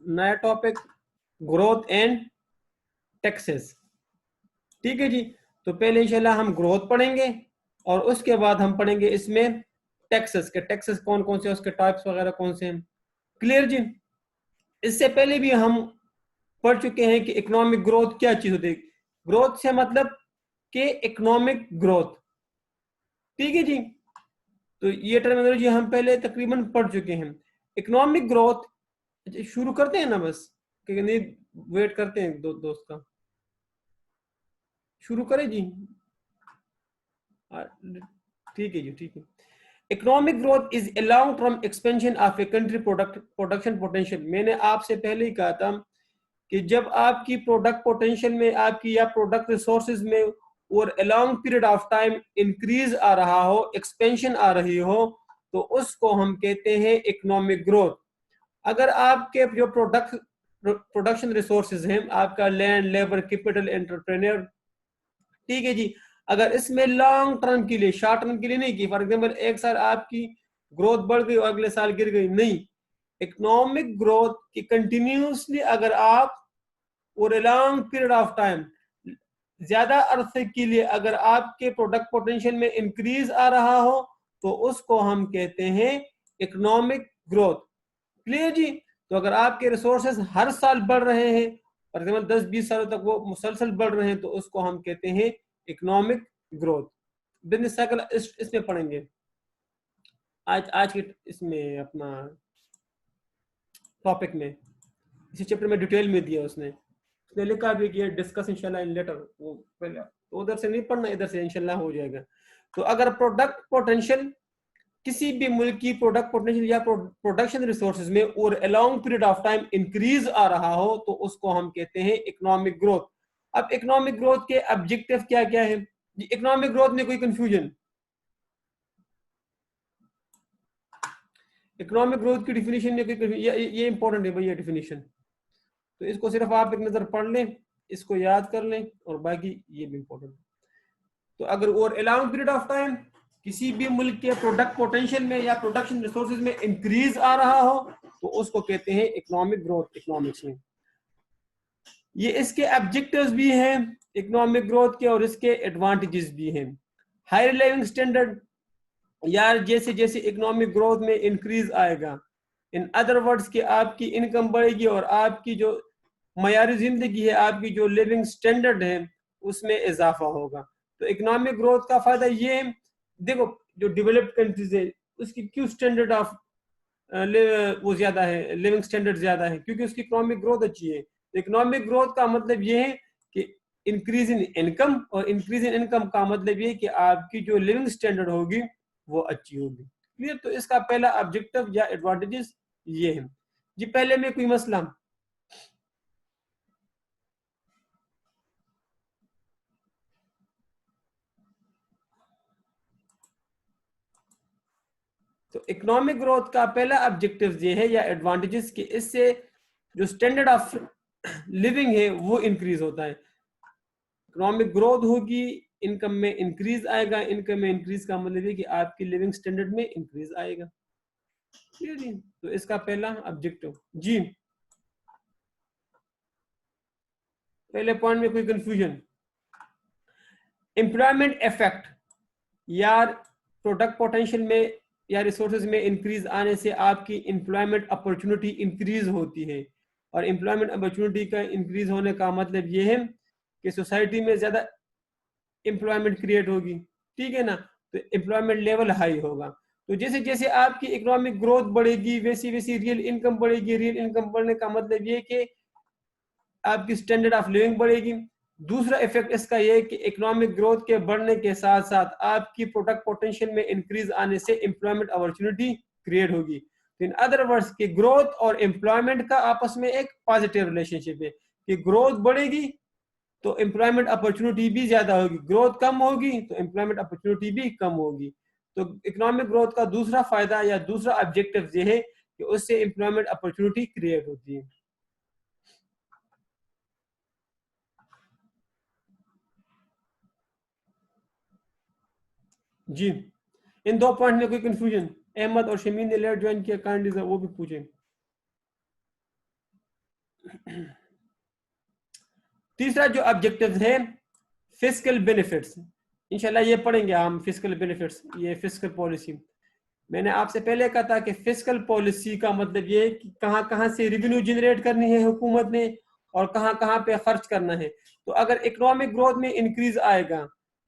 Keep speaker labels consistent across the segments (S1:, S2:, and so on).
S1: नया topic, growth and taxes. ठीक है जी। तो पहले इंशाल्लाह हम ग्रोथ पढ़ेंगे और उसके बाद हम पढ़ेंगे इसमें टैक्सेस के, टैक्सेस कौन कौन से, उसके टाइप्स वगैरह कौन से हैं। क्लियर जी। इससे पहले भी हम पढ़ चुके हैं कि इकोनॉमिक ग्रोथ क्या चीज होती है। ग्रोथ से मतलब कि इकोनॉमिक ग्रोथ। ठीक है जी। तो ये टर्मिनोलॉजी हम पहले तकरीबन पढ़ चुके हैं। इकोनॉमिक ग्रोथ, शुरू करते हैं ना बस, कि नहीं वेट करते हैं दोस्त का, शुरू करें जी। ठीक है जी, ठीक है। Economic growth is a long term expansion of a country production potential. मैंने आपसे पहले ही कहा था कि जब आपकी प्रोडक्ट पोटेंशियल में, आपकी या प्रोडक्ट रिसोर्सेज में और a long period of time increase आ रहा हो, एक्सपेंशन आ रही हो, तो उसको हम कहते हैं इकोनॉमिक ग्रोथ। अगर आपके जो प्रोडक्शन रिसोर्सेज हैं, आपका लैंड, लेबर, कैपिटल, एंटरप्रेन्योर, ठीक है जी, अगर इसमें लॉन्ग टर्म के लिए, शॉर्ट टर्म के लिए नहीं की, फॉर एग्जांपल एक साल आपकी ग्रोथ बढ़ गई और अगले साल गिर गई, नहीं। इकोनॉमिक ग्रोथ की कंटिन्यूसली अगर आप और a long period of time, ज्यादा अरसे के लिए अगर आपके प्रोडक्ट पोटेंशियल में इंक्रीज आ रहा हो, तो उसको हम कहते हैं इकोनॉमिक ग्रोथ। क्लियर जी। तो अगर आपके रिसोर्सेज हर साल बढ़ रहे हैं, फॉर एग्जाम्पल 10-20 सालों तक वो मुसलसल बढ़ रहे हैं, तो उसको हम कहते हैं इकोनॉमिक ग्रोथ। बिजनेस साइकिल इसमें पढ़ेंगे आज के इसमें अपना टॉपिक में, इसी चैप्टर में डिटेल में दिया उसने लिखा भी कि डिस्कस इंशाल्लाह इन लेटर। वो पहले तो उधर से नहीं पढ़ना, इधर से इंशाल्लाह हो जाएगा। तो अगर प्रोडक्ट पोटेंशियल, किसी भी मुल्क की प्रोडक्ट पोटेंशियल या प्रोडक्शन रिसोर्सेज में और a long period of time increase आ रहा हो, तो उसको हम कहते हैं इकोनॉमिक ग्रोथ। अब इकोनॉमिक ग्रोथ के ऑब्जेक्टिव क्या क्या है? इकोनॉमिक ग्रोथ में कोई कंफ्यूजन? इकोनॉमिक ग्रोथ की डिफिनेशन में कोई ये इंपॉर्टेंट है भैया डिफिनेशन, तो इसको सिर्फ आप एक नजर पढ़ लें, इसको याद कर लें, और बाकी ये भी इंपॉर्टेंट है। तो अगर और a long period of time किसी भी मुल्क के प्रोडक्ट पोटेंशियल में या प्रोडक्शन रिसोर्सेज में इंक्रीज आ रहा हो, तो उसको कहते हैं इकोनॉमिक ग्रोथ इकोनॉमिक्स में। ये इसके ऑब्जेक्टिव्स भी हैं इकोनॉमिक ग्रोथ के, और इसके एडवांटेजेस भी हैं। हायर लिविंग स्टैंडर्ड, यार जैसे जैसे इकोनॉमिक ग्रोथ में इंक्रीज आएगा, इन अदर वर्ड्स कि आपकी इनकम बढ़ेगी और आपकी जो मयारी जिंदगी है, आपकी जो लिविंग स्टैंडर्ड है, उसमें इजाफा होगा। तो इकोनॉमिक ग्रोथ का फायदा ये है, देखो जो डेवलप्ड कंट्रीज है उसकी क्यों स्टैंडर्ड ऑफ वो ज्यादा है, लिविंग स्टैंडर्ड ज्यादा है, क्योंकि उसकी इकोनॉमिक ग्रोथ अच्छी है। इकोनॉमिक ग्रोथ का मतलब ये है कि इंक्रीज इन इनकम, और इंक्रीज इन इनकम का मतलब ये कि आपकी जो लिविंग स्टैंडर्ड होगी वो अच्छी होगी। क्लियर। तो इसका पहला ऑब्जेक्टिव या एडवांटेजेस ये है जी। पहले में कोई मसला? तो इकोनॉमिक ग्रोथ का पहला ऑब्जेक्टिव ये है या एडवांटेजेस कि इससे जो स्टैंडर्ड ऑफ लिविंग है वो इंक्रीज होता है। इकोनॉमिक ग्रोथ होगी, इनकम में इंक्रीज आएगा, इनकम में इंक्रीज का मतलब है कि आपकी लिविंग स्टैंडर्ड में इंक्रीज आएगा। क्लियर जी। तो इसका पहला ऑब्जेक्टिव जी। पहले पॉइंट में कोई कंफ्यूजन? एम्प्लॉयमेंट इफेक्ट, यार प्रोडक्ट पोटेंशियल में या रिसोर्सेज में इंक्रीज आने से आपकी एम्प्लॉयमेंट अपॉर्चुनिटी इंक्रीज होती है, और एम्प्लॉयमेंट अपॉर्चुनिटी का इंक्रीज होने का मतलब ये है कि सोसाइटी में ज्यादा एम्प्लॉयमेंट क्रिएट होगी। ठीक है ना। तो एम्प्लॉयमेंट लेवल हाई होगा। तो जैसे जैसे आपकी इकोनॉमिक ग्रोथ बढ़ेगी, वैसी वैसी रियल इनकम बढ़ेगी। रियल इनकम बढ़ने का मतलब ये कि आपकी स्टैंडर्ड ऑफ लिविंग बढ़ेगी। दूसरा इफेक्ट इसका ये है कि इकोनॉमिक ग्रोथ के बढ़ने के साथ साथ आपकी प्रोडक्ट पोटेंशियल में इंक्रीज आने से एम्प्लॉयमेंट अपॉर्चुनिटी क्रिएट होगी। इन अदर वर्ड्स कि ग्रोथ और एम्प्लॉयमेंट का आपस में एक पॉजिटिव रिलेशनशिप है कि ग्रोथ बढ़ेगी तो एम्प्लॉयमेंट अपॉर्चुनिटी भी ज्यादा होगी, ग्रोथ कम होगी तो एम्प्लॉयमेंट अपॉर्चुनिटी भी कम होगी। तो इकोनॉमिक ग्रोथ का दूसरा फायदा या दूसरा ऑब्जेक्टिव ये है कि उससे एम्प्लॉयमेंट अपॉर्चुनिटी क्रिएट होती है। जी। इन दो पॉइंट में कोई कंफ्यूजन? अहमद और शमीन ने लेट ज्वाइन किया, काइंडली वो भी पूछें। तीसरा जो ऑब्जेक्टिव है फिस्कल बेनिफिट्स, इंशाल्लाह ये पढ़ेंगे हम फिस्कल बेनिफिट्स, ये फिस्कल पॉलिसी। मैंने आपसे पहले कहा था कि फिस्कल पॉलिसी का मतलब ये है कि कहाँ कहाँ से रेवेन्यू जनरेट करनी है हुकूमत ने और कहाँ कहाँ पे खर्च करना है। तो अगर इकोनॉमिक ग्रोथ में इंक्रीज आएगा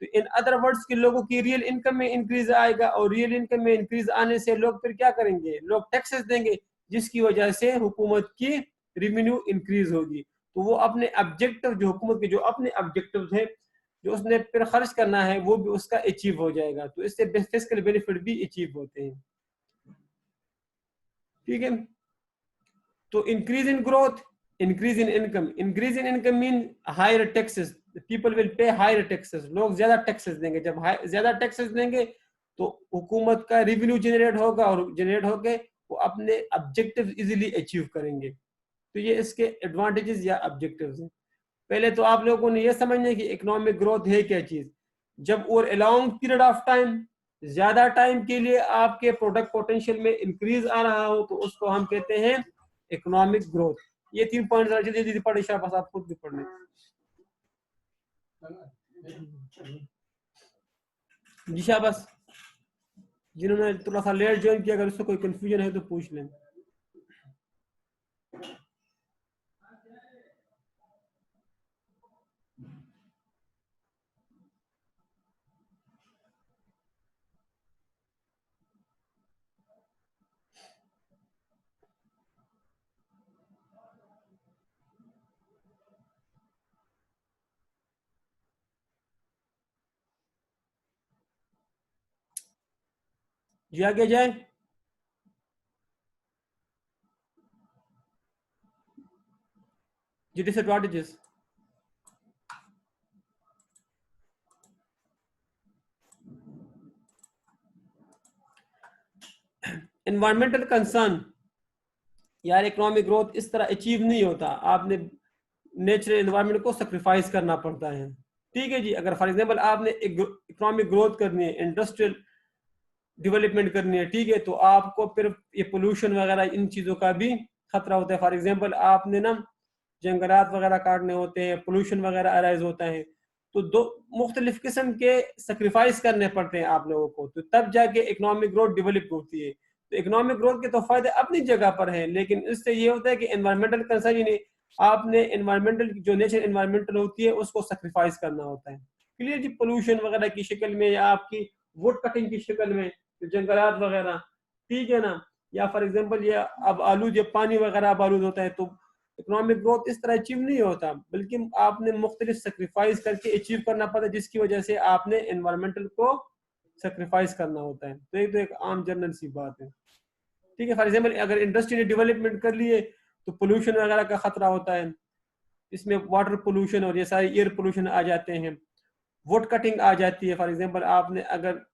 S1: तो इन अदर वर्ड्स के लोगों की रियल इनकम में इंक्रीज आएगा, और रियल इनकम में इंक्रीज आने से लोग फिर क्या करेंगे, लोग टैक्सेस देंगे, जिसकी वजह से हुकूमत की रेवेन्यू इंक्रीज होगी। तो वो अपने ऑब्जेक्टिव, जो हुकूमत के जो अपने ऑब्जेक्टिव है जो उसने फिर खर्च करना है वो भी उसका अचीव हो जाएगा। तो इससे फिस्कल बेनिफिट भी अचीव होते हैं। ठीक है, तो increase in growth, increase in income, increase in income mean higher taxes, people will pay higher taxes, लोग ज्यादा टैक्सेस देंगे। जब ज्यादा टैक्सेस देंगे तो हुकूमत का रेवेन्यू जनरेट होगा और जनरेट होके वो अपने ऑब्जेक्टिव इजीली अचीव करेंगे। तो ये इसके एडवांटेजेस या ऑब्जेक्टिव्स हैं। पहले तो आप लोगों ने ये समझना है कि इकोनॉमिक ग्रोथ है क्या चीज। जब over A long period of time, ज्यादा टाइम के लिए आपके प्रोडक्ट पोटेंशियल में इंक्रीज आ रहा हो तो उसको हम कहते हैं इकोनॉमिक ग्रोथ। ये 3 पॉइंट जल्दी जल्दी पढ़े, शाबाश आप खुद भी पढ़ लें। जी शाबाश, जिन्होंने थोड़ा सा लेट ज्वाइन किया, अगर उससे कोई कंफ्यूजन है तो पूछ लें। जी आगे जाए। जी डिसएडवांटेजेस, एनवायरमेंटल कंसर्न। यार इकोनॉमिक ग्रोथ इस तरह अचीव नहीं होता, आपने नेचुरल एनवायरनमेंट को सेक्रीफाइस करना पड़ता है। ठीक है जी, अगर फॉर एग्जांपल आपने इकोनॉमिक ग्रोथ करनी है, इंडस्ट्रियल डेवलपमेंट करनी है, ठीक है, तो आपको फिर ये पोल्यूशन वगैरह इन चीज़ों का भी खतरा होता है। फॉर एग्जांपल आपने ना जंगलात वगैरह काटने होते हैं, पोल्यूशन वगैरह अराइज होता है, तो दो मुख्तलिफ किस्म के सेक्रीफाइस करने पड़ते हैं आप लोगों को, तो तब जाके इकोनॉमिक ग्रोथ डेवलप होती है। तो इकोनॉमिक ग्रोथ के तो फायदे अपनी जगह पर हैं, लेकिन इससे ये होता है कि एनवायरमेंटल कंसर्न, यानी आपने एनवायरमेंटल जो नेचर एनवायरमेंटल होती है उसको सेक्रीफाइस करना होता है। क्लियर जी, पोल्यूशन वगैरह की शक्ल में या आपकी वुड कटिंग की शक्ल में, जंगलात वगैरह, ठीक है ना, या फॉर एग्जांपल ये अब आलूद, जब पानी वगैरह अब आलूद होता है तो इकोनॉमिक ग्रोथ इस तरह अचीव नहीं होता, बल्कि आपने मुख्तलिफ सेक्रीफाइस करके अचीव करना पड़ता है, जिसकी वजह से आपने एनवायरमेंटल को सेक्रीफाइस करना होता है। तो एक आम जनरल सी बात है। ठीक है, फॉर एग्जाम्पल अगर इंडस्ट्री ने डेवलपमेंट कर लिए तो पोल्यूशन वगैरह का खतरा होता है, इसमें वाटर पोल्यूशन और ये सारे एयर पोल्यूशन आ जाते हैं, वुड कटिंग आ जाती है। फॉर एग्जाम्पल आपने अगर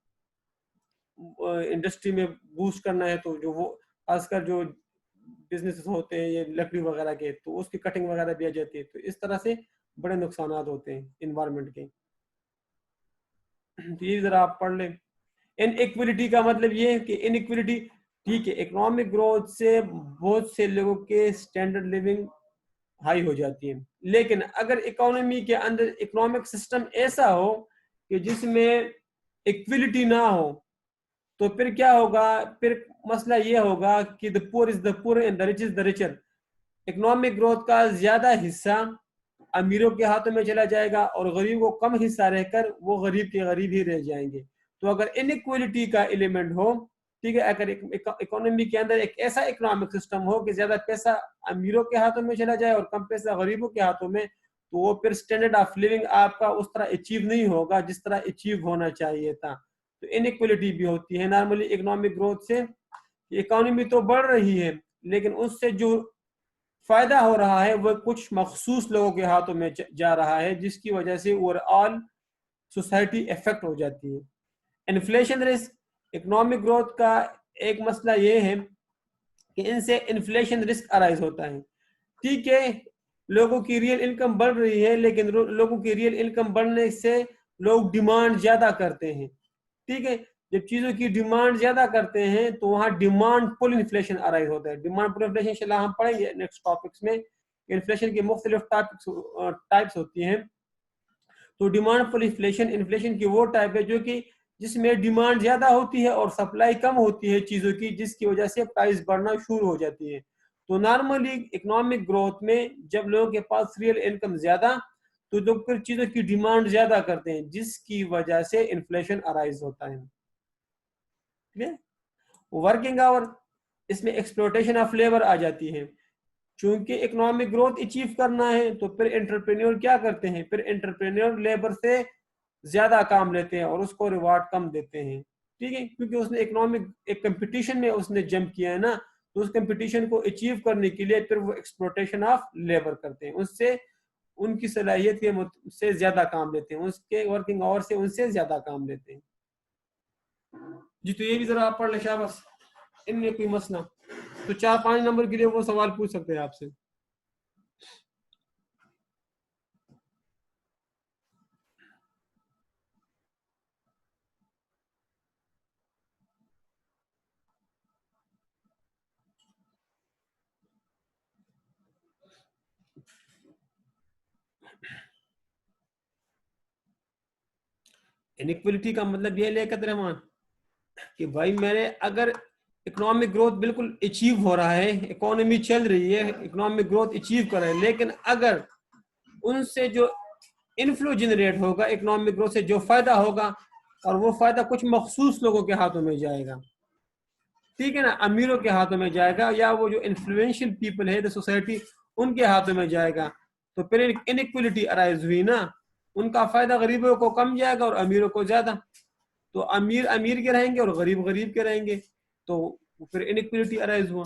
S1: इंडस्ट्री में बूस्ट करना है तो जो वो खासकर जो बिजनेस होते हैं ये लकड़ी वगैरह के, तो उसकी कटिंग वगैरह भी आ जाती है। तो इस तरह से बड़े नुकसान होते हैं इन्वायरमेंट के। तो ये जरा आप पढ़ लें। इनइक्वलिटी का मतलब ये है कि इनइक्वलिटी, ठीक है, इकोनॉमिक ग्रोथ से बहुत से लोगों के स्टैंडर्ड लिविंग हाई हो जाती है, लेकिन अगर इकोनॉमी के अंदर इकोनॉमिक सिस्टम ऐसा हो कि जिसमें इक्विलिटी ना हो तो फिर क्या होगा, फिर मसला ये होगा कि the poor is the poor and the rich is the richer. Economic growth का ज्यादा हिस्सा अमीरों के हाथों में चला जाएगा और गरीब को कम हिस्सा रहकर वो गरीब के गरीब ही रह जाएंगे। तो अगर इनइक्वलिटी का एलिमेंट हो, ठीक है, अगर इकोनॉमी के अंदर एक ऐसा इकोनॉमिक सिस्टम हो कि ज्यादा पैसा अमीरों के हाथों में चला जाए और कम पैसा गरीबों के हाथों में, तो वो फिर स्टैंडर्ड ऑफ लिविंग आपका उस तरह अचीव नहीं होगा जिस तरह अचीव होना चाहिए था। तो इनइक्वलिटी भी होती है नॉर्मली इकोनॉमिक ग्रोथ से। इकोनॉमी तो बढ़ रही है लेकिन उससे जो फायदा हो रहा है वह कुछ मखसूस लोगों के हाथों में जा रहा है, जिसकी वजह से ओवरऑल सोसाइटी इफेक्ट हो जाती है। इन्फ्लेशन रिस्क, इकोनॉमिक ग्रोथ का एक मसला ये है कि इनसे इन्फ्लेशन रिस्क अराइज होता है। ठीक है, लोगों की रियल इनकम बढ़ रही है लेकिन लोगों की रियल इनकम बढ़ने से लोग डिमांड ज्यादा करते हैं। ठीक है, जब चीजों की डिमांड ज्यादा करते हैं तो वहां डिमांड पुल इन्फ्लेशन अराइज होता है। डिमांड पुल इन्फ्लेशन इंशाल्लाह हम पढ़ेंगे नेक्स्ट टॉपिक्स में इन्फ्लेशन की मुख्तलिफ टाइप्स होती हैं। तो डिमांड फुल इन्फ्लेशन, इन्फ्लेशन की वो टाइप है जो कि जिसमें डिमांड ज्यादा होती है और सप्लाई कम होती है चीजों की, जिसकी वजह से प्राइस बढ़ना शुरू हो जाती है। तो नॉर्मली इकोनॉमिक ग्रोथ में जब लोगों के पास रियल इनकम ज्यादा, तो लोग फिर चीजों की डिमांड ज्यादा करते हैं, जिसकी वजह से इन्फ्लेशन अराइज होता है। वर्किंग आवर, इसमें एक्सप्लोटेशन ऑफ लेबर आ जाती है। चूंकि इकोनॉमिक ग्रोथ अचीव करना है तो फिर एंटरप्रेन्योर क्या करते हैं, फिर एंटरप्रेन्योर लेबर से ज्यादा काम लेते हैं और उसको रिवार्ड कम देते हैं। ठीक है, क्योंकि उसने इकोनॉमिक एक कंपटीशन में उसने जंप किया है ना, तो उस कंपटीशन को अचीव करने के लिए फिर वो एक्सप्लोटेशन ऑफ लेबर करते हैं, उससे उनकी सलाहियत के से ज्यादा काम लेते हैं, उसके वर्किंग आवर से उनसे ज्यादा काम लेते हैं। जी, तो ये भी जरा आप पढ़ ले शाबाश, इनमें कोई मसला तो 4-5 नंबर के लिए वो सवाल पूछ सकते हैं आपसे। इनइक्वलिटी का मतलब ये लियाकत रहमान कि भाई मैंने अगर इकोनॉमिक ग्रोथ बिल्कुल अचीव हो रहा है, इकोनॉमी चल रही है, इकोनॉमिक ग्रोथ अचीव कर रहे हैं, लेकिन अगर उनसे जो इनफ्लो जनरेट होगा इकोनॉमिक ग्रोथ से, जो फायदा होगा, और वो फायदा कुछ मखसूस लोगों के हाथों में जाएगा, ठीक है ना, अमीरों के हाथों में जाएगा, या वो जो इन्फ्लुएंशियल पीपल है द सोसाइटी उनके हाथों में जाएगा, तो फिर इनइक्वलिटी अराइज हुई ना, उनका फायदा गरीबों को कम जाएगा और अमीरों को ज्यादा, तो अमीर अमीर के रहेंगे और गरीब गरीब के रहेंगे, तो फिर इनइक्वलिटी अराइज हुआ।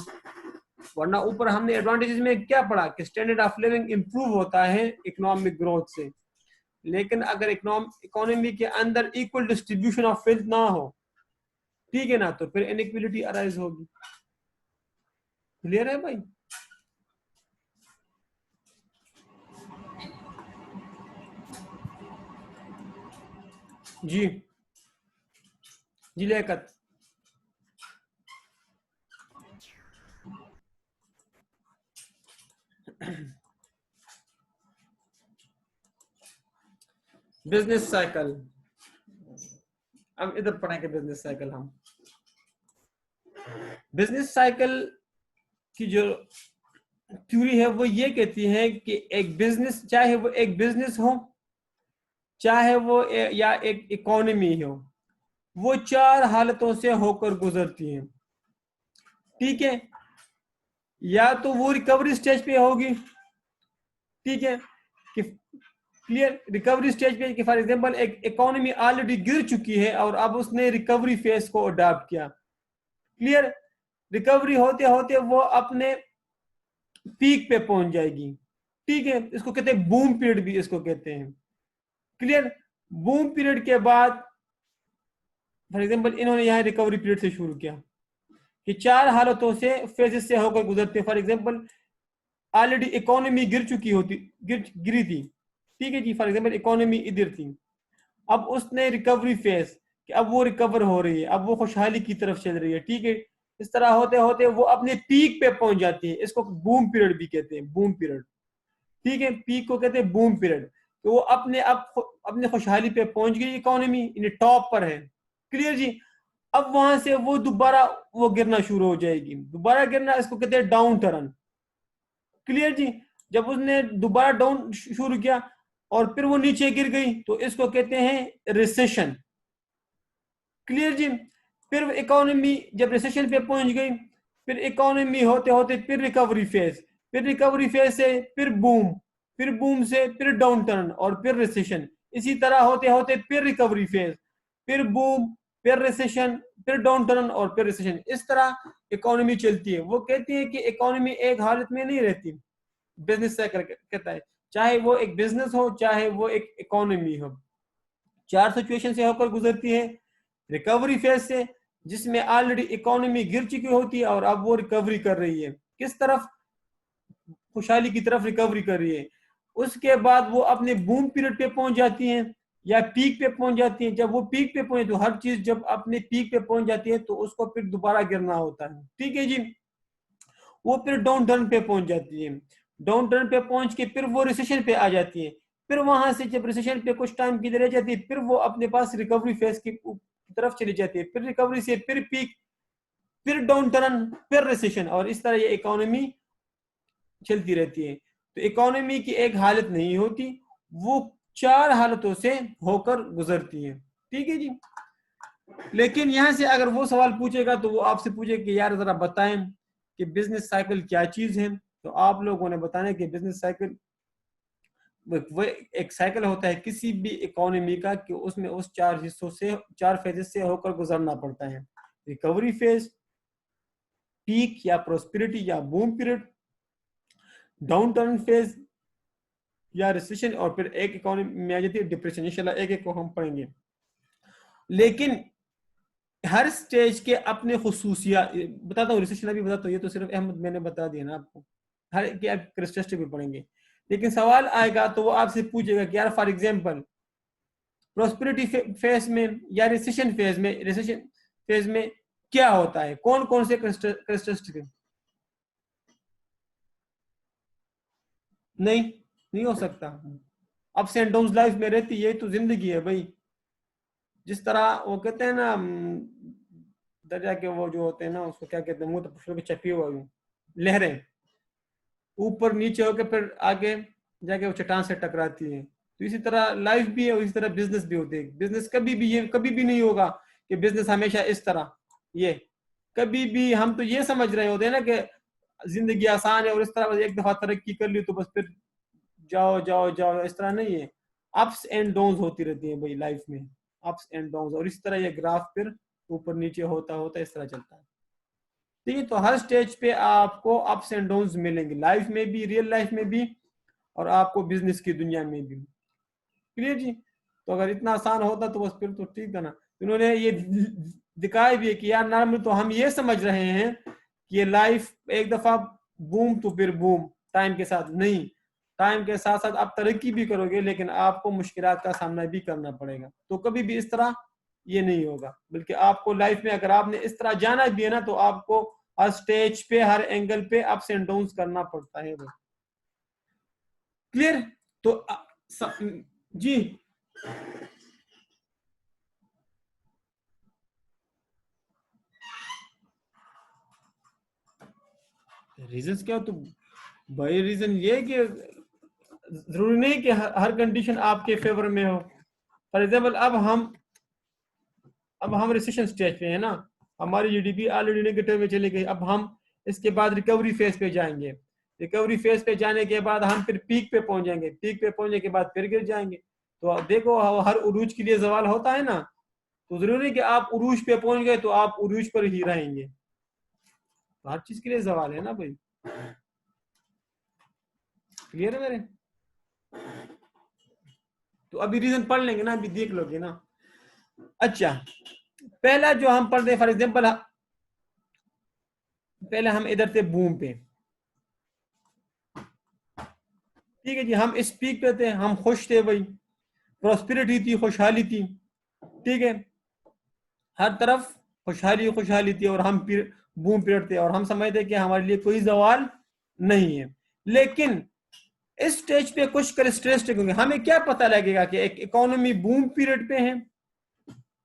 S1: वरना ऊपर हमने एडवांटेजेस में क्या पढ़ा कि स्टैंडर्ड ऑफ लिविंग इंप्रूव होता है इकोनॉमिक ग्रोथ से, लेकिन अगर इकोनॉमी के अंदर इक्वल डिस्ट्रीब्यूशन ऑफ वेल्थ ना हो, ठीक है ना, तो फिर इनइक्वलिटी अराइज होगी। क्लियर है भाई? जी जी लियाकत। बिजनेस साइकिल, अब इधर पढ़ेंगे बिजनेस साइकिल हम। बिजनेस साइकिल की जो थ्योरी है वो ये कहती है कि एक बिजनेस, चाहे वो एक बिजनेस हो, चाहे वो या एक इकोनॉमी हो, वो 4 हालतों से होकर गुजरती है। ठीक है, या तो वो रिकवरी स्टेज पे होगी, ठीक है, कि क्लियर रिकवरी स्टेज पे, कि फॉर एग्जांपल एक इकोनॉमी ऑलरेडी गिर चुकी है और अब उसने रिकवरी फेज को अडॉप्ट किया, क्लियर, रिकवरी होते होते वो अपने पीक पे पहुंच जाएगी, ठीक है, इसको कहते हैं बूम पीरियड भी इसको कहते हैं, क्लियर। बूम पीरियड के बाद फॉर एग्जांपल इन्होंने यहाँ रिकवरी पीरियड से शुरू किया कि 4 हालतों से फेजेस से होकर गुजरते। फॉर एग्जांपल ऑलरेडी इकोनॉमी गिर चुकी होती, गिरी थी, ठीक है जी, फॉर एग्जांपल इकोनॉमी इधर थी, अब उसने रिकवरी फेज कि अब वो रिकवर हो रही है, अब वो खुशहाली की तरफ चल रही है, ठीक है, इस तरह होते होते वो अपने पीक पे पहुंच जाती है, इसको बूम पीरियड भी कहते हैं, बूम पीरियड, ठीक है, पीक को कहते हैं बूम पीरियड। तो वो अपने खुशहाली पे पहुंच गई, इकोनॉमी इन टॉप पर है, क्लियर जी। अब वहां से वो दोबारा वो गिरना शुरू हो जाएगी, दोबारा गिरना इसको कहते हैं डाउन टर्न, क्लियर जी। जब उसने दोबारा डाउन शुरू किया और फिर वो नीचे गिर गई तो इसको कहते हैं रिसेशन, क्लियर जी। फिर इकोनॉमी जब रिसेशन पे पहुंच गई, फिर इकोनॉमी होते होते फिर रिकवरी फेज, फिर रिकवरी फेज से फिर बूम, फिर बूम से फिर डाउन टर्न और फिर रिसेशन, इसी तरह होते होते फिर रिकवरी फेज, फिर बूम, फिर रिसेशन, फिर डाउन टर्न और फिर रिसेशन, इस तरह इकोनॉमी चलती है। वो कहती है कि इकोनॉमी एक हालत में नहीं रहती, बिजनेस साइकिल कहता है, चाहे वो एक बिजनेस हो चाहे वो एक इकोनॉमी हो, 4 सिचुएशन से होकर गुजरती है। रिकवरी फेज से, जिसमें ऑलरेडी इकोनॉमी गिर चुकी होती है और अब वो रिकवरी कर रही है, किस तरफ, खुशहाली की तरफ रिकवरी कर रही है। उसके बाद वो अपने बूम पीरियड पे पहुंच जाती हैं या पीक पे पहुंच जाती हैं। जब वो पीक पे पहुंचे, तो हर चीज जब अपने पीक पे पहुंच जाती है तो उसको फिर दोबारा गिरना होता है, ठीक है जी। वो फिर डाउन टर्न पे पहुंच जाती है। डाउन टर्न पे पहुंच के फिर वो रिसेशन पे आ जाती है, फिर वहां से जब रिसेशन पे कुछ टाइम की रह जाती है, फिर वो अपने पास रिकवरी फेज की तरफ चली जाती है, फिर रिकवरी से फिर पीक, फिर डाउन टर्न, फिर रिसेशन, और इस तरह ये इकोनॉमी चलती रहती है। तो इकोनॉमी की एक हालत नहीं होती, वो 4 हालतों से होकर गुजरती है। ठीक है जी। लेकिन यहां से अगर वो सवाल पूछेगा तो वो आपसे पूछे कि यार जरा बताएं कि बिजनेस साइकिल क्या चीज है, तो आप लोगों ने बताना कि बिजनेस साइकिल वो एक साइकिल होता है किसी भी इकोनॉमी का कि उसमें उस 4 हिस्सों से, 4 फेजेस से होकर गुजरना पड़ता है। रिकवरी फेज, पीक या प्रोस्पेरिटी या boom period, down turn phase या रिसेशन, और फिर एक इकोनॉमी में आ जाती है डिप्रेशन। इंशाल्लाह एक एक को हम पढ़ेंगे। लेकिन हर स्टेज के अपने खुसूसियात बताता हूँ, रिसेशन अभी बताता हूँ, ये तो सिर्फ अहमद मैंने बता दिया ना आपको, हर एक आप कैरेक्टरिस्टिक भी पढ़ेंगे। लेकिन सवाल आएगा तो वो आपसे पूछेगा कि यार फॉर एग्जांपल प्रोस्पेरिटी फेज में या रिसेशन फेज में, रिसेशन फेज में क्या होता है, कौन कौन से कैरेक्टरिस्टिक? नहीं, नहीं हो सकता। अप्स एंड डाउन्स लाइफ में रहती है, तो जिंदगी है भाई। जिस तरह वो कहते हैं ना दरिया के वो जो होते हैं ना, उसको क्या कहते हैं, मुंह तो पत्थरों पे छपी हुआ लहरें, ऊपर नीचे होकर फिर आगे जाके वो चट्टान से टकराती है। तो इसी तरह लाइफ भी है और इसी तरह बिजनेस भी होते हैं। बिजनेस कभी भी ये कभी भी नहीं होगा कि बिजनेस हमेशा इस तरह, ये कभी भी हम तो ये समझ रहे होते हैं ना कि जिंदगी आसान है और इस तरह बस एक दफा तरक्की कर ली तो बस फिर जाओ जाओ जाओ, इस तरह नहीं है। अप्स एंड डाउन्स होती रहती है भाई लाइफ में, अप्स एंड डाउन्स, और इस तरह ये ग्राफ फिर ऊपर नीचे होता होता इस तरह चलता है। ठीक है, तो हर स्टेज पे आपको अप्स एंड डाउन्स मिलेंगे, लाइफ में भी, रियल लाइफ में भी, और आपको बिजनेस की दुनिया में भी। क्लियर जी। तो अगर इतना आसान होता तो बस फिर तो ठीक है ना। इन्होंने ये दिखाया भी है कि यार नॉर्मल तो हम ये समझ रहे हैं कि ये लाइफ एक दफा बूम तो फिर बूम, टाइम के साथ नहीं, टाइम के साथ साथ आप तरक्की भी करोगे लेकिन आपको मुश्किलात का सामना भी करना पड़ेगा। तो कभी भी इस तरह ये नहीं होगा, बल्कि आपको लाइफ में अगर आपने इस तरह जाना भी है ना तो आपको हर स्टेज पे, हर एंगल पे अप्स एंड डाउन्स करना पड़ता है। क्लियर। तो जी रीजन क्या, तो भाई रीजन ये है कि जरूरी नहीं कि हर कंडीशन आपके फेवर में हो। फॉर एग्जाम्पल अब हम रिसेशन स्टेज पे है ना, हमारी जीडीपी ऑलरेडी नेगेटिव में चली गई, अब हम इसके बाद रिकवरी फेज पे जाएंगे, रिकवरी फेज पे जाने के बाद हम फिर पीक पे पहुंच जाएंगे, पीक पे पहुंचने के बाद फिर गिर जाएंगे। तो देखो हर उरूज के लिए जवाल होता है ना, तो जरूरी नहीं कि आप उरूज पे पहुंच गए तो आप उरूज पर ही रहेंगे, तो हर चीज के लिए जवाल है ना भाई। क्लियर है मेरे? तो अभी रीजन पढ़ लेंगे ना, अभी देख लोगे ना। अच्छा, पहला जो हम पढ़ रहे फॉर एग्जाम्पल, पहले हम इधर थे बूम पे। ठीक है जी, हम इस पीक पे थे, हम खुश थे भाई, प्रोस्पेरिटी थी, खुशहाली थी। ठीक है, हर तरफ खुशहाली खुशहाली थी, और हम बूम पीरियड थे और हम समझते कि हमारे लिए कोई सवाल नहीं है। लेकिन इस स्टेज पे कुछ कैरेक्टरिस्टिक होंगे, हमें क्या पता लगेगा कि एक इकोनॉमी बूम पीरियड पे है,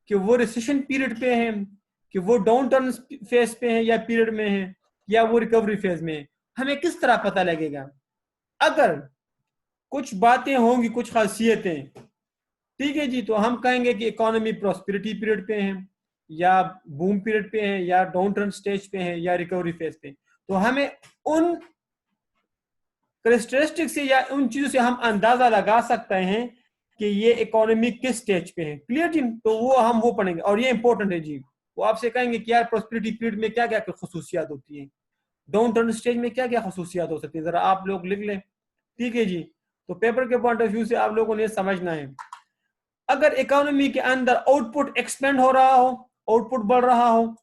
S1: कि वो रिसेशन पीरियड पे है, कि वो डाउन टर्न फेज पे है या पीरियड में है, या वो रिकवरी फेज में है। हमें किस तरह पता लगेगा? अगर कुछ बातें होंगी, कुछ खासियतें, ठीक है जी, तो हम कहेंगे कि इकोनॉमी प्रोस्पेरिटी पीरियड पे है, या बूम पीरियड पे है, या डाउन टर्न स्टेज पे है, या रिकवरी फेज पे। तो हमें उन कैरेक्टरिस्टिक से या उन चीजों से हम अंदाजा लगा सकते हैं कि ये इकोनॉमी किस स्टेज पे है। क्लियर जी। तो वो हम वो पढ़ेंगे, और ये इंपॉर्टेंट है जी। वो आपसे कहेंगे कि यार प्रोस्पेरिटी पीरियड में क्या क्या खसूसियात होती है, डाउन टर्न स्टेज में क्या क्या खसूसियात हो सकती है, जरा आप लोग लिख लें। ठीक है जी। तो पेपर के पॉइंट ऑफ व्यू से आप लोगों ने समझना है, अगर इकोनॉमी के अंदर आउटपुट एक्सपेंड हो रहा हो, आउटपुट बढ़ रहा हो,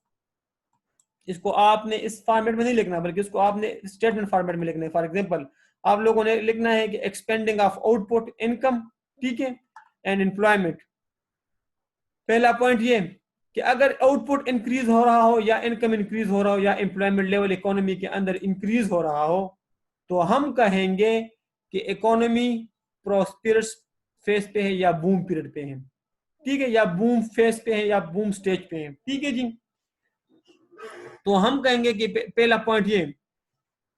S1: इसको आपने इस फॉर्मेट में नहीं लिखना बल्कि इसको आपने स्टेटमेंट फॉर्मेट में लिखना है। फॉर एग्जांपल आप लोगों ने लिखना है कि एक्सपेंडिंग ऑफ आउटपुट, इनकम, ठीक है, एंड एम्प्लॉयमेंट। पहला पॉइंट ये कि अगर आउटपुट इंक्रीज हो रहा हो, या इनकम इंक्रीज हो रहा हो, या एम्प्लॉयमेंट लेवल इकोनॉमी के अंदर इंक्रीज हो रहा हो, तो हम कहेंगे कि इकोनॉमी प्रोस्पेरस फेज पे है या बूम पीरियड पे है, ठीक है, या बूम फेज पे है या बूम स्टेज पे है, ठीक है जी। तो हम कहेंगे कि पहला पॉइंट ये,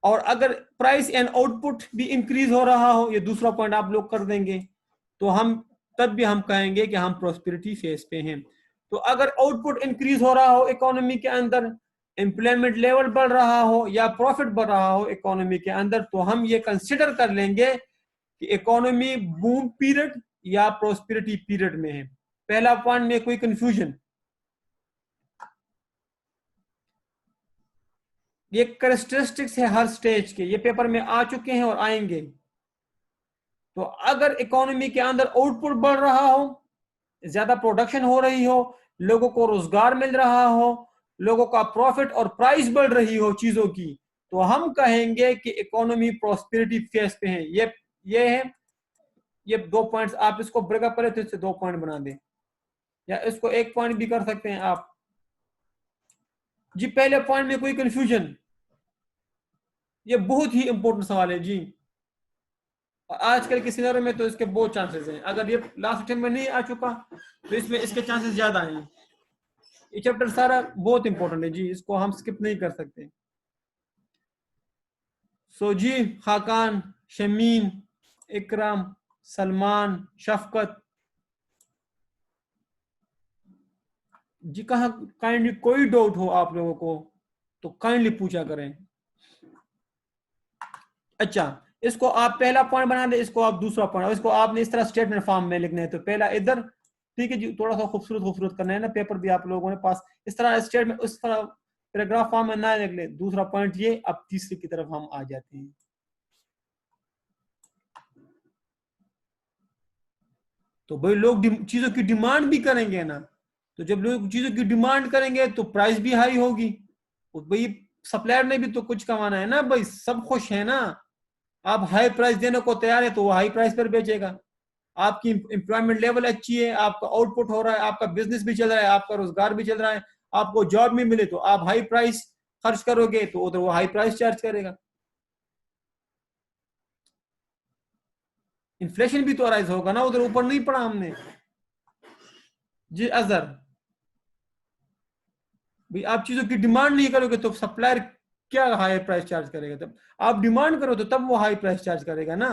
S1: और अगर प्राइस एंड आउटपुट भी इंक्रीज हो रहा हो, ये दूसरा पॉइंट आप लोग कर देंगे, तो हम तब भी हम कहेंगे कि हम प्रोस्पेरिटी फेज पे हैं। तो अगर आउटपुट इंक्रीज हो रहा हो इकोनॉमी के अंदर, एम्प्लॉयमेंट लेवल बढ़ रहा हो या प्रॉफिट बढ़ रहा हो इकोनॉमी के अंदर, तो हम ये कंसिडर कर लेंगे कि इकोनॉमी बूम पीरियड या प्रोस्पेरिटी पीरियड में है। पहला पॉइंट में कोई कंफ्यूजन? ये कैरेक्टरिस्टिक्स है हर स्टेज के, ये पेपर में आ चुके हैं और आएंगे। तो अगर इकोनॉमी के अंदर आउटपुट बढ़ रहा हो, ज्यादा प्रोडक्शन हो रही हो, लोगों को रोजगार मिल रहा हो, लोगों का प्रॉफिट और प्राइस बढ़ रही हो चीजों की, तो हम कहेंगे कि इकोनॉमी प्रोस्पेरिटी फेज पे है। ये है, ये 2 पॉइंट्स आप इसको ब्रेकअप करें तो इससे 2 पॉइंट बना दें, या इसको 1 पॉइंट भी कर सकते हैं आप जी। पहले पॉइंट में कोई कंफ्यूजन? ये बहुत ही इंपॉर्टेंट सवाल है जी। आजकल के सिनेरियो में तो इसके बहुत चांसेस हैं, अगर ये लास्ट अटेम्प्ट में नहीं आ चुका तो इसमें इसके चांसेस ज्यादा हैं। ये चैप्टर सारा बहुत इंपॉर्टेंट है जी, इसको हम स्किप नहीं कर सकते। सो जी, खाकान, शमीन, इकराम, सलमान, शफकत जी, कहा काइंडली कोई डाउट हो आप लोगों को तो काइंडली पूछा करें। अच्छा, इसको आप पहला पॉइंट बना दे, इसको आप दूसरा पॉइंट, और इसको आपने इस तरह स्टेटमेंट फॉर्म में लिखना है। तो पहला इधर, ठीक है जी, थोड़ा सा खूबसूरत खूबसूरत करना है ना, पेपर भी आप लोगों ने पास इस तरह स्टेटमेंट उस तरह पैराग्राफ फॉर्म में ना लिख ले। दूसरा पॉइंट ये, अब तीसरे की तरफ हम आ जाते हैं। तो भाई लोग चीजों की डिमांड भी करेंगे ना, तो जब लोग चीजों की डिमांड करेंगे तो प्राइस भी हाई होगी। और भाई सप्लायर ने भी तो कुछ कमाना है ना भाई, सब खुश है ना। आप हाई प्राइस देने को तैयार है तो वो हाई प्राइस पर बेचेगा। आपकी एम्प्लॉयमेंट लेवल अच्छी है, आपका आउटपुट हो रहा है, आपका बिजनेस भी चल रहा है, आपका रोजगार भी चल रहा है, आपको जॉब भी मिले, तो आप हाई प्राइस खर्च करोगे तो उधर वो हाई प्राइस चार्ज करेगा। इन्फ्लेशन भी तो राइज होगा ना, उधर ऊपर नहीं पड़ा हमने जी। अजहर भाई, आप चीजों की डिमांड नहीं करोगे तो सप्लायर क्या हाई प्राइस चार्ज करेगा? तब आप डिमांड करो तो तब वो हाई प्राइस चार्ज करेगा ना।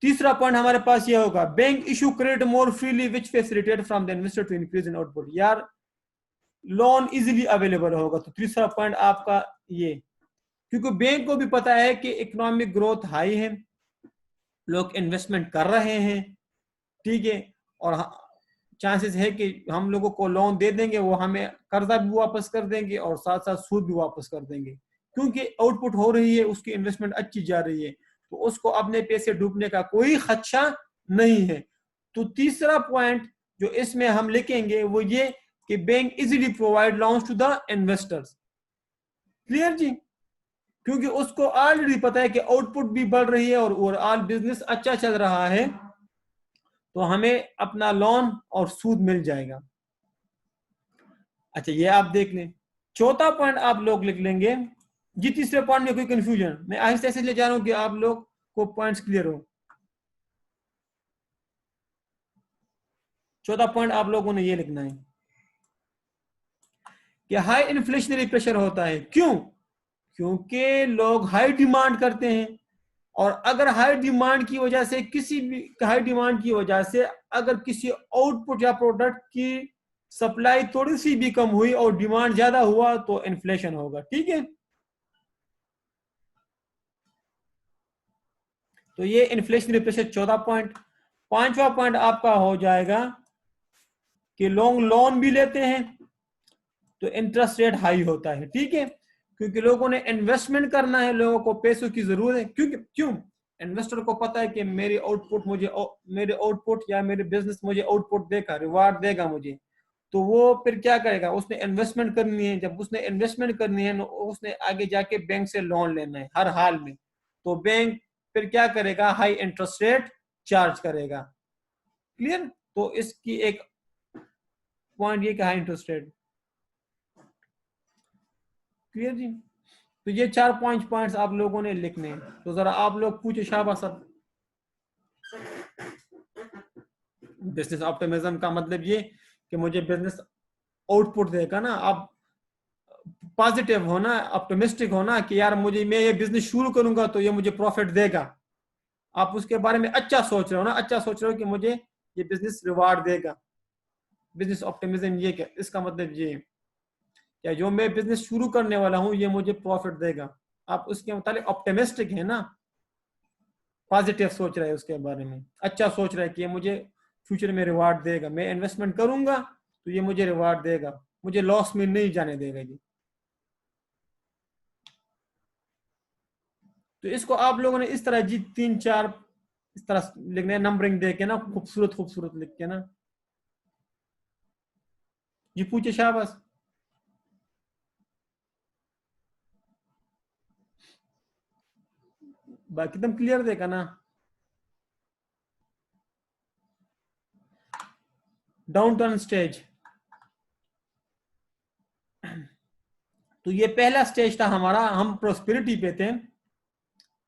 S1: तीसरा पॉइंट हमारे पास ये होगा, bank issue credit more freely which facilitate from the investor to increase in output. यार लोन इजीली अवेलेबल होगा, तो तीसरा पॉइंट आपका ये, क्योंकि बैंक को भी पता है कि इकोनॉमिक ग्रोथ हाई है, लोग इन्वेस्टमेंट कर रहे हैं, ठीक है, और चांसेस है कि हम लोगों को लोन दे देंगे, वो हमें कर्जा भी वापस कर देंगे और साथ साथ सूद भी वापस कर देंगे, क्योंकि आउटपुट हो रही है, उसकी इन्वेस्टमेंट अच्छी जा रही है, तो उसको अपने पैसे डूबने का कोई खदशा नहीं है। तो तीसरा पॉइंट जो इसमें हम लिखेंगे वो ये कि bank easily provide loans to the investors. Clear जी? क्योंकि उसको ऑलरेडी पता है कि आउटपुट भी बढ़ रही है और ओवरऑल बिजनेस अच्छा चल रहा है, तो हमें अपना लोन और सूद मिल जाएगा। अच्छा, ये आप देख लें। चौथा पॉइंट आप लोग लिख लेंगे जी। तीसरे पॉइंट में कोई कंफ्यूजन? मैं आहिस्ते आहिस्ते ले जा रहा हूं कि आप लोग को पॉइंट्स क्लियर हो। चौथा पॉइंट आप लोगों ने ये लिखना है कि हाई इन्फ्लेशनरी प्रेशर होता है। क्यों? क्योंकि लोग हाई डिमांड करते हैं, और अगर हाई डिमांड की वजह से, किसी भी हाई डिमांड की वजह से अगर किसी आउटपुट या प्रोडक्ट की सप्लाई थोड़ी सी भी कम हुई और डिमांड ज्यादा हुआ तो इन्फ्लेशन होगा, ठीक है। तो ये इन्फ्लेशनरी प्रेशर चौथा पॉइंट। पांचवा पॉइंट आपका हो जाएगा कि लोग लोन भी लेते हैं तो इंटरेस्ट रेट हाई होता है, ठीक है, क्योंकि लोगों ने इन्वेस्टमेंट करना है, लोगों को पैसों की जरूरत है। क्योंकि क्यों? इन्वेस्टर को पता है कि मेरे आउटपुट या मेरे बिजनेस मुझे आउटपुट देगा, रिवार्ड देगा मुझे, तो वो फिर क्या करेगा? उसने इन्वेस्टमेंट करनी है। जब उसने इन्वेस्टमेंट करनी है, उसने आगे जाके बैंक से लोन लेना है हर हाल में, तो बैंक फिर क्या करेगा? हाई इंटरेस्ट रेट चार्ज करेगा। क्लियर? तो इसकी एक पॉइंट ये कि हाई इंटरेस्ट रेट। क्लियर जी? तो ये 4 पॉइंट्स आप लोगों ने लिखने हैं। तो जरा आप लोग पूछे शाबाश सब। बिजनेस ऑप्टिमिज्म का मतलब ये कि मुझे बिजनेस आउटपुट देगा ना। आप पॉजिटिव होना, ऑप्टिमिस्टिक होना कि यार मुझे, मैं ये बिजनेस शुरू करूंगा तो ये मुझे प्रॉफिट देगा। आप उसके बारे में अच्छा सोच रहे हो ना, अच्छा सोच रहे हो कि मुझे ये बिजनेस रिवार्ड देगा। बिजनेस ऑप्टिमिज्म ये क्या, इसका मतलब ये क्या, जो मैं बिजनेस शुरू करने वाला हूं ये मुझे प्रॉफिट देगा। आप उसके मुताबिक ऑप्टिमिस्टिक है ना, पॉजिटिव सोच रहे हैं उसके बारे में, अच्छा सोच रहे हैं कि ये मुझे फ्यूचर में रिवार्ड देगा, मैं इन्वेस्टमेंट करूंगा तो ये मुझे रिवार्ड देगा, मुझे लॉस में नहीं जाने देगा जी। तो इसको आप लोगों ने इस तरह जी 3-4 इस तरह लिखने, नंबरिंग दे के ना, खूबसूरत खूबसूरत लिख के ना। जी पूछे शाबाश। बाकी एकदम क्लियर देखा ना। डाउन टर्न स्टेज, तो ये पहला स्टेज था हमारा, हम प्रोस्पेरिटी पे थे,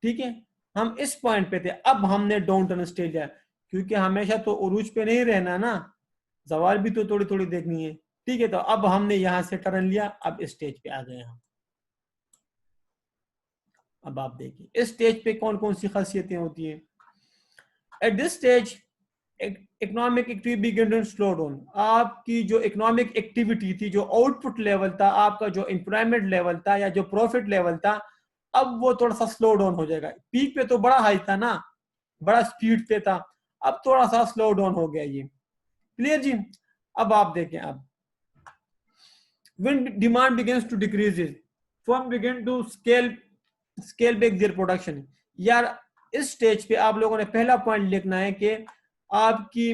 S1: ठीक है, हम इस पॉइंट पे थे। अब हमने डाउन टर्न स्टेज लिया, क्योंकि हमेशा तो उरूज पे नहीं रहना ना, जवाल भी तो थोड़ी थोड़ी देखनी है, ठीक है। तो अब हमने यहां से टर्न लिया, अब इस स्टेज पे आ गए हम। अब आप देखिए इस स्टेज पे कौन कौन सी खासियतें होती हैं। At this stage economic activity begin to slow down. आपकी जो इकोनॉमिक एक्टिविटी थी, जो आउटपुट लेवल था आपका, जो एम्प्लॉयमेंट लेवल था या जो प्रॉफिट लेवल था, अब वो थोड़ा सा स्लो डाउन हो जाएगा। पीक पे तो बड़ा हाई था ना, बड़ा स्पीड पे था, अब थोड़ा सा स्लो डाउन हो गया ये। क्लियर जी। अब आप देखें, अब when demand begins to decrease, firm begin to scale back their production। यार इस स्टेज पे आप लोगों ने पहला पॉइंट लिखना है कि आपकी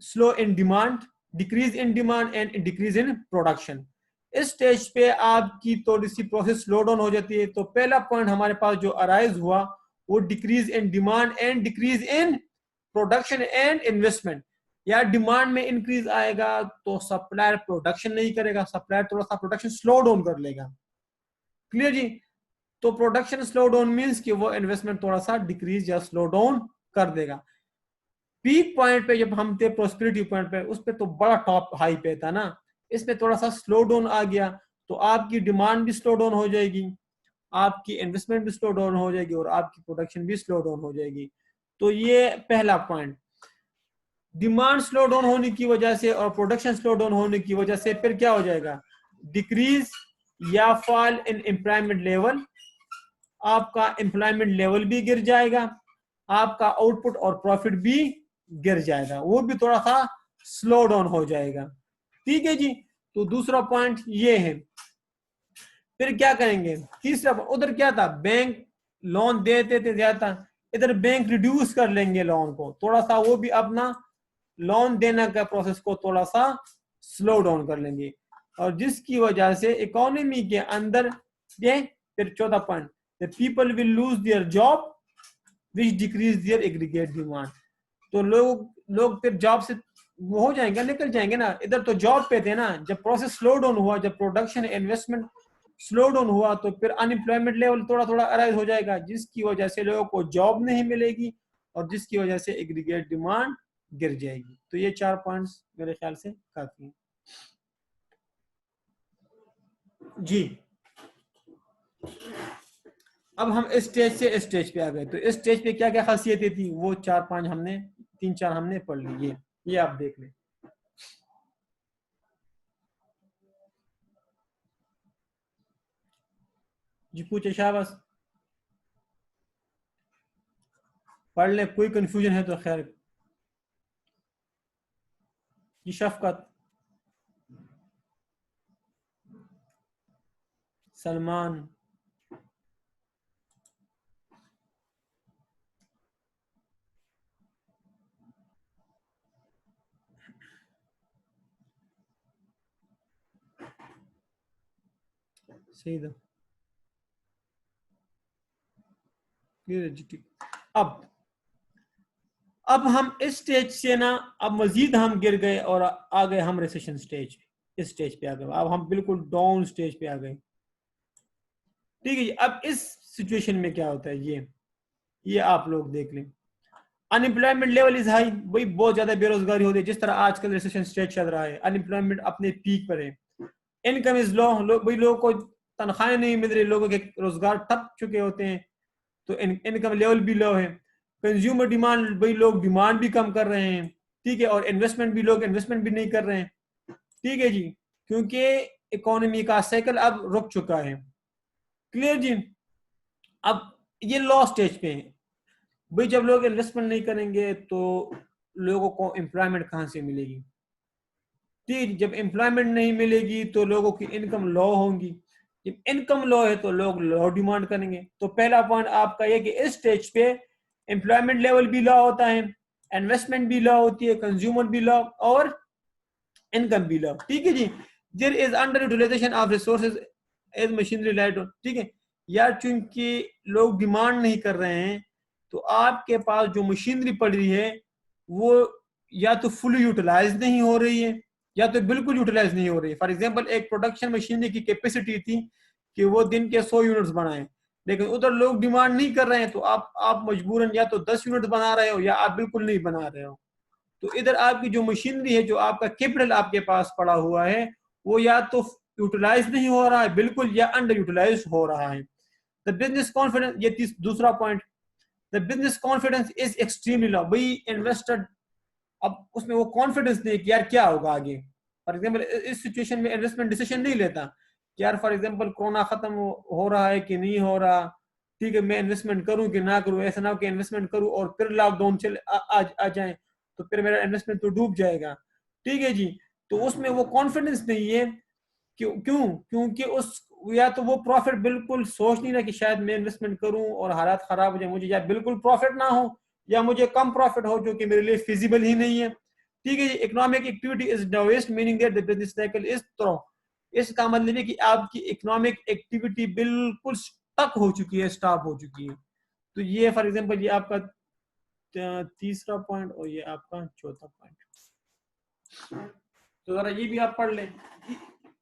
S1: slow in demand, decrease in demand and decrease in production. इस स्टेज पे आपकी थोड़ी सी प्रोसेस स्लो डाउन हो जाती है। तो पहला पॉइंट हमारे पास जो अराइज हुआ वो decrease in demand and decrease in production and investment. यार डिमांड में इंक्रीज आएगा तो सप्लायर प्रोडक्शन नहीं करेगा, सप्लायर थोड़ा सा प्रोडक्शन स्लो डाउन कर लेगा। क्लियर जी। तो प्रोडक्शन स्लो डाउन मींस कि वो इन्वेस्टमेंट थोड़ा सा डिक्रीज या स्लो डाउन कर देगा। पीक पॉइंट पे जब हम थे, प्रोस्पेरिटी पॉइंट पे, उस पे तो बड़ा टॉप हाई पे था ना, इसमें थोड़ा सा स्लो डाउन आ गया तो आपकी डिमांड भी स्लो डाउन हो जाएगी, आपकी इन्वेस्टमेंट भी स्लो डाउन हो जाएगी और आपकी प्रोडक्शन भी स्लो डाउन हो जाएगी। तो ये पहला पॉइंट। डिमांड स्लो डाउन होने की वजह से और प्रोडक्शन स्लो डाउन होने की वजह से फिर क्या हो जाएगा, डिक्रीज या फॉल इन एम्प्लॉयमेंट लेवल। आपका एम्प्लॉयमेंट लेवल भी गिर जाएगा, आपका आउटपुट और प्रॉफिट भी गिर जाएगा, वो भी थोड़ा सा स्लो डाउन हो जाएगा। ठीक है जी। तो दूसरा पॉइंट ये है। फिर क्या करेंगे, तीसरा, उधर क्या था, बैंक लोन देते थे ज्यादा, इधर बैंक रिड्यूस कर लेंगे लोन को थोड़ा सा, वो भी अपना लोन देने का प्रोसेस को थोड़ा सा स्लो डाउन कर लेंगे, और जिसकी वजह से इकोनॉमी के अंदर ये, फिर चौथा point, people will lose their job which decrease there aggregate demand. तो लोग फिर जॉब से वो हो जाएंगे, निकल जाएंगे ना। इधर तो जॉब पे थे ना, जब प्रोसेस स्लो डाउन हुआ, जब प्रोडक्शन इन्वेस्टमेंट स्लो डाउन हुआ तो फिर अनएम्प्लॉयमेंट लेवल थोड़ा थोड़ा अराइज हो जाएगा, जिसकी वजह से लोगों को जॉब नहीं मिलेगी और जिसकी वजह से एग्रीगेट डिमांड गिर जाएगी। तो ये 4 पॉइंट्स मेरे ख्याल से काफी हैं जी। अब हम इस स्टेज से इस स्टेज पे आ गए, तो इस स्टेज पे क्या क्या खासियतें थी, वो 4-5 हमने, 3-4 हमने पढ़ ली। ये आप देख लें। जी पूछे शाबाश, पढ़ ले, कोई कंफ्यूजन है तो खैर। जी शफकत, सलमान, सही था। जी ठीक। अब अब हम इस स्टेज से ना, अब मजीद हम गिर गए और आ गए हम रिसेशन स्टेज, इस स्टेज पे आ गए, अब हम बिल्कुल डाउन स्टेज पे आ गए। ठीक है जी। अब इस सिचुएशन में क्या होता है, ये आप लोग देख लें। अनएम्प्लॉयमेंट लेवल इज हाई, भाई बहुत ज्यादा बेरोजगारी होती है, जिस तरह आजकल रिसेशन स्टेट चल रहा है, अनएम्प्लॉयमेंट अपने पीक पर है। इनकम इज लो, भाई लोगों को तनख्वाहें नहीं मिल रही, लोगों के रोजगार ठप चुके होते हैं, तो इनकम लेवल भी लो है। कंज्यूमर डिमांड, भाई लोग डिमांड भी कम कर रहे हैं, ठीक है, और इन्वेस्टमेंट भी, लोग इन्वेस्टमेंट भी नहीं कर रहे हैं, ठीक है जी, क्योंकि इकोनॉमी का साइकिल अब रुक चुका है। क्लियर जी। अब ये लॉ स्टेज पे है, भाई जब लोग इन्वेस्टमेंट नहीं करेंगे तो लोगों को एम्प्लॉयमेंट कहां से मिलेगी, ठीक, जब एम्प्लॉयमेंट नहीं मिलेगी तो लोगों की इनकम लो होंगी, जब इनकम लो है तो लोग लो डिमांड करेंगे। तो पहला पॉइंट आपका ये कि इस स्टेज पे एम्प्लॉयमेंट लेवल भी लो होता है, इन्वेस्टमेंट भी लो होती है, कंज्यूमर भी लो, और इनकम भी लो, ठीक है जी। There is under utilization of resources as machinery light, ठीक है यार, चूंकि लोग डिमांड नहीं कर रहे हैं तो आपके पास जो मशीनरी पड़ रही है वो या तो फुल यूटिलाइज नहीं हो रही है या तो बिल्कुल यूटिलाइज नहीं हो रही है। फॉर एग्जांपल एक प्रोडक्शन मशीनरी की कैपेसिटी थी कि वो दिन के 100 यूनिट्स बनाए, लेकिन उधर लोग डिमांड नहीं कर रहे हैं, तो आप मजबूरन या तो 10 यूनिट बना रहे हो या आप बिल्कुल नहीं बना रहे हो। तो इधर आपकी जो मशीनरी है, जो आपका कैपिटल आपके पास पड़ा हुआ है, वो या तो यूटिलाइज नहीं हो रहा है बिल्कुल, या अंडर यूटिलाइज हो रहा है। द बिजनेस कॉन्फिडेंस, ये दूसरा point, the business confidence is extremely low, भाई इन्वेस्टर अब उसमें वो कॉन्फिडेंस नहीं कि यार क्या होगा आगे। फॉर एग्जाम्पल इस सिचुएशन में इन्वेस्टमेंट डिसीजन नहीं लेता कि यार फॉर एग्जाम्पल कोरोना खत्म हो रहा है कि नहीं हो रहा, ठीक है मैं इन्वेस्टमेंट करूं कि ना करूं, ऐसा ना हो कि इन्वेस्टमेंट करूं और फिर लॉकडाउन चले आ जाए तो फिर मेरा इन्वेस्टमेंट तो डूब जाएगा, ठीक है जी। तो उसमें वो कॉन्फिडेंस नहीं है। क्यों? क्योंकि उस, या तो वो प्रॉफिट बिल्कुल सोच नहीं रहा कि शायद मैं इन्वेस्टमेंट करूं और हालात खराब हो जाए, मुझे या बिल्कुल प्रॉफिट ना हो या मुझे कम प्रॉफिट हो जो कि मेरे लिए फिजिबल ही नहीं है, ठीक है जी। Economic activity is doused, meaning that the business cycle is trough, इसका मतलब है कि आपकी इकोनॉमिक एक्टिविटी बिल्कुल स्टक हो चुकी है, स्टॉप हो चुकी है। तो ये फॉर एग्जांपल ये आपका तीसरा पॉइंट और ये आपका चौथा पॉइंट। तो जरा ये भी आप पढ़ लें।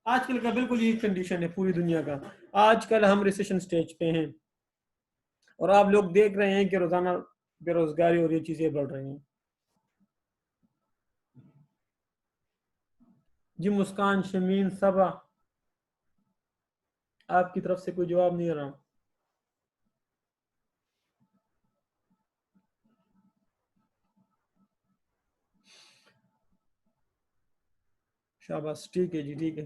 S1: आजकल का बिल्कुल ये कंडीशन है पूरी दुनिया का, आजकल हम रिसेशन स्टेज पे हैं और आप लोग देख रहे हैं कि रोजाना बेरोजगारी और ये चीजें बढ़ रही हैं। जी मुस्कान, शमीन, सबा, आपकी तरफ से कोई जवाब नहीं आ रहा। शाबाश, ठीक है जी, ठीक है,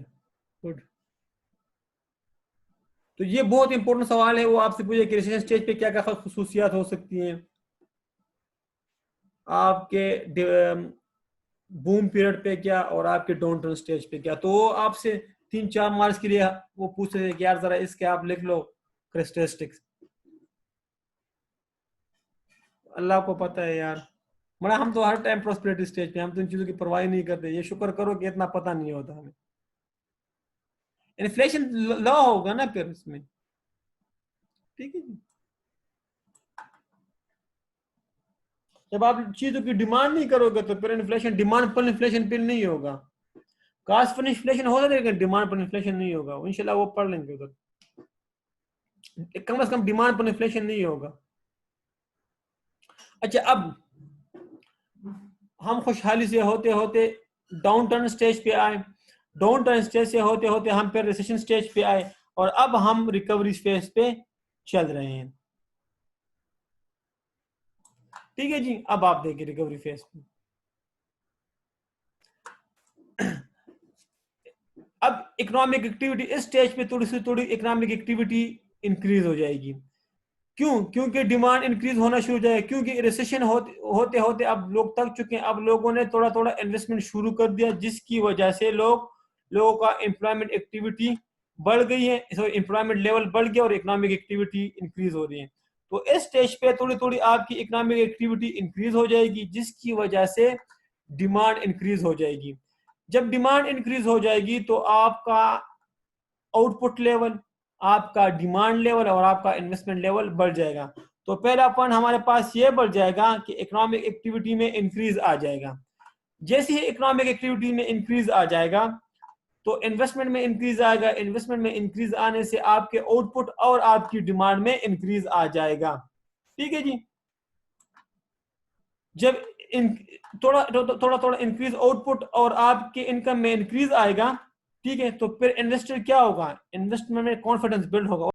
S1: गुड। तो ये बहुत इंपॉर्टेंट सवाल है, वो आपसे पूछे कि रिसेशन स्टेज पे क्या क्या खसूसियात हो सकती हैं आपके, बूम पीरियड पे क्या और आपके डाउन टर्न स्टेज पे क्या। तो वो आपसे 3-4 मार्क्स के लिए वो पूछ रहे थे कि यार जरा इसके आप लिख लो करेक्टरिस्टिक्स। अल्लाह को पता है यार, मगर हम तो हर टाइम प्रोस्पेरिटी स्टेज पे, हम तो इन चीजों की परवाह नहीं करते, ये शुक्र करो कि इतना पता नहीं होता हमें। इन्फ्लेशन लॉ होगा ना फिर इसमें, ठीक है जी। जब आप चीजों की डिमांड नहीं करोगे तो फिर इन्फ्लेशन, डिमांड पर इन्फ्लेशन फिर नहीं होगा। कास्ट पर इन्फ्लेशन होगा लेकिन डिमांड पर इन्फ्लेशन नहीं होगा, इंशाल्लाह वो पढ़ लेंगे उधर, कम से कम डिमांड पर इन्फ्लेशन नहीं होगा। अच्छा, अब हम खुशहाली से होते होते डाउन टर्न स्टेज पे आए, डाउन टर्न स्टेज से होते होते हम फिर रिसेशन स्टेज पे आए और अब हम रिकवरी फेज पे चल रहे हैं, ठीक है जी। अब आप देखिए रिकवरी फेज पे, अब इकोनॉमिक एक्टिविटी इस स्टेज पे थोड़ी सी थोड़ी इकोनॉमिक एक्टिविटी इंक्रीज हो जाएगी। क्यों? क्योंकि डिमांड इंक्रीज होना शुरू हो जाएगा, क्योंकि रिसेशन होते होते अब लोग थक चुके हैं, अब लोगों ने थोड़ा थोड़ा इन्वेस्टमेंट शुरू कर दिया, जिसकी वजह से लोगों का एम्प्लॉयमेंट एक्टिविटी बढ़ गई है, एम्प्लॉयमेंट लेवल बढ़ गया और इकोनॉमिक एक्टिविटी इंक्रीज हो रही है। तो इस स्टेज पे थोड़ी थोड़ी आपकी इकोनॉमिक एक्टिविटी इंक्रीज हो जाएगी, जिसकी वजह से डिमांड इंक्रीज हो जाएगी। जब डिमांड इंक्रीज हो जाएगी तो आपका आउटपुट लेवल, आपका डिमांड लेवल और आपका इन्वेस्टमेंट लेवल बढ़ जाएगा। तो पहला पॉइंट हमारे पास ये बढ़ जाएगा कि इकोनॉमिक एक्टिविटी में इंक्रीज आ जाएगा। जैसे ही इकोनॉमिक एक्टिविटी में इंक्रीज आ जाएगा तो इन्वेस्टमेंट में इंक्रीज आएगा, इन्वेस्टमेंट में इंक्रीज आने से आपके आउटपुट और आपकी डिमांड में इंक्रीज आ जाएगा। ठीक है जी। जब थोड़ा थोड़ा थोड़ा इंक्रीज आउटपुट और आपके इनकम में इंक्रीज आएगा, ठीक है, तो फिर इन्वेस्टर क्या होगा, इन्वेस्टमेंट में कॉन्फिडेंस बिल्ड होगा।